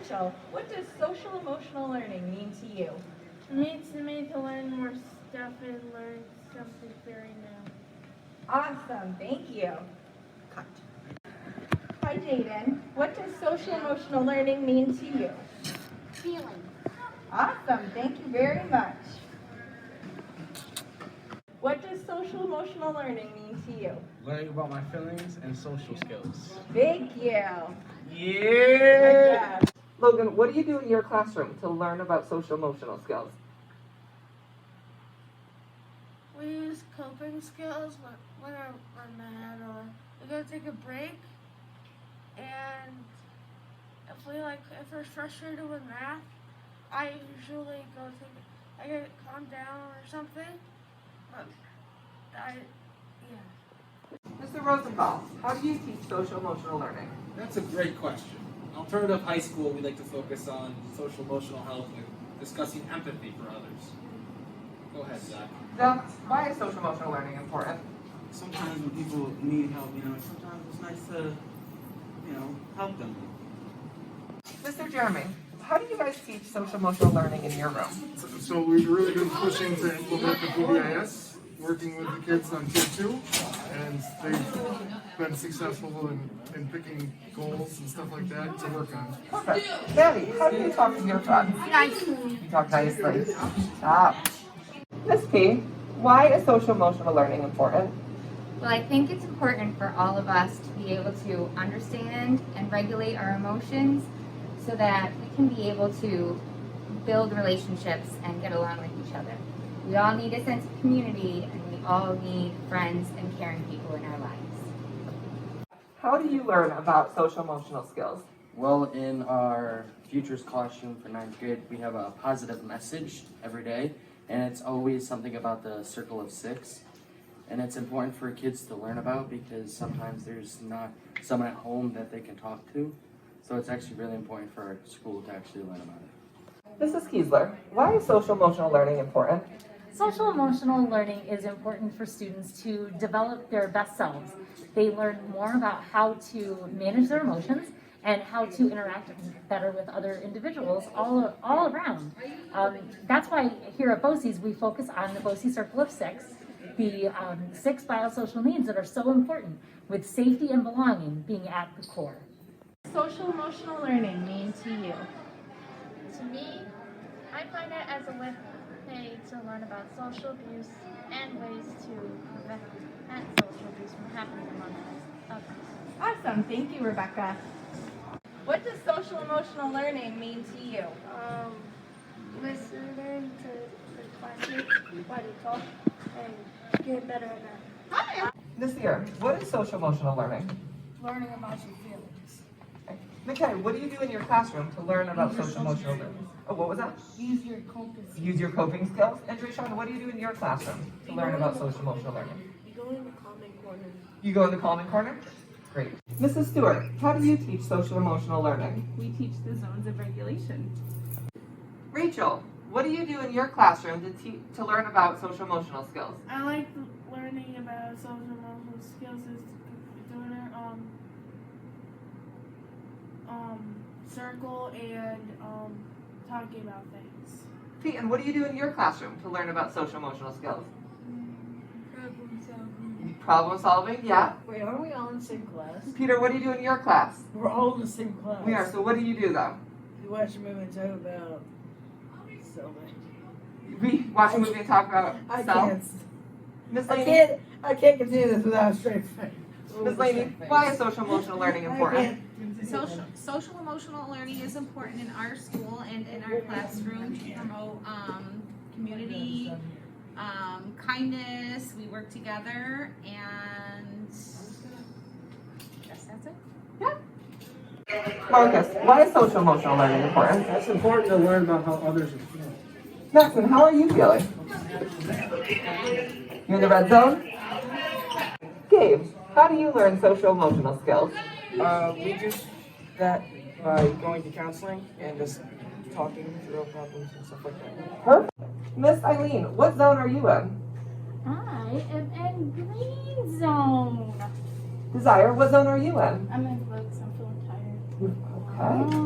Rachel, what does social emotional learning mean to you? It means to me to learn more stuff and learn something very new. Awesome, thank you. Cut. Hi Jaden, what does social emotional learning mean to you? Feeling. Awesome, thank you very much. What does social emotional learning mean to you? Learning about my feelings and social skills. Thank you. Yeah! Logan, what do you do in your classroom to learn about social emotional skills? We use coping skills when we're mad or we go take a break. And if we're frustrated with math, I usually I get calmed down or something. But Mr. Rosenthal, how do you teach social emotional learning? That's a great question. In alternative high school, we like to focus on social emotional health and discussing empathy for others. Go ahead, Zach. Zach, why is social emotional learning important? Sometimes when people need help, sometimes it's nice to, help them. Mr. Jeremy, how do you guys teach social emotional learning in your room? So we've really been pushing to implement the BBIS, working with the kids on Tier 2, and they've been successful in picking goals and stuff like that to work on. Perfect. Maddie, how do you talk to your friends? Nicely. You talk nicely. Stop. Miss P, why is social emotional learning important? Well, I think it's important for all of us to be able to understand and regulate our emotions so that we can be able to build relationships and get along with each other. We all need a sense of community, and we all need friends and caring people in our lives. How do you learn about social emotional skills? Well, in our futures classroom for 9th grade, we have a positive message every day, and it's always something about the circle of 6. And it's important for kids to learn about because sometimes there's not someone at home that they can talk to. So it's actually really important for our school to actually learn about it. Mrs. Kiesler, why is social emotional learning important? Social emotional learning is important for students to develop their best selves. They learn more about how to manage their emotions and how to interact better with other individuals all around. That's why here at BOCES we focus on the BOCES Circle of 6, the 6 biosocial needs that are so important, with safety and belonging being at the core. Social emotional learning mean to you? To me, I find it as a way to learn about social abuse and ways to prevent social abuse from happening among others. Awesome, thank you, Rebecca. What does social emotional learning mean to you? Listening to the classmates while they talk and get better at that. This year, what is social emotional learning? Learning about your feelings. McKay, what do you do in your classroom to learn about social emotional learning? Oh, what was that? Use your coping skills. Use your coping skills. And Drayshawn, what do you do in your classroom to learn about social emotional learning? You go in the calming corner. You go in the calming corner? Great. Mrs. Stewart, how do you teach social emotional learning? We teach the zones of regulation. Rachel, what do you do in your classroom to learn about social emotional skills? I like learning about social emotional skills is doing it circle and talking about things. Pete, and what do you do in your classroom to learn about social emotional skills? Problem solving. Problem solving, yeah. Wait, aren't we all in the same class? Peter, what do you do in your class? We're all in the same class. We are, so what do you do though? We watch a movie and talk about so much. We watch a movie and talk about I self? can't. Miss Laney? I can't continue this without a straight face. Miss Laney, why is social emotional learning important? Social emotional learning is important in our school and in our classroom to promote community, kindness. We work together, and I guess that's it. Yeah. Marcus, why is social emotional learning important? It's important to learn about how others are feeling. Maxon, how are you feeling? You in the red zone? Gabe, how do you learn social emotional skills? We do that by going to counseling and just talking through our problems and stuff like that. Perfect. Miss Eileen, what zone are you in? I am in green zone. Desire, what zone are you in? I'm in books. I'm feeling tired. Okay.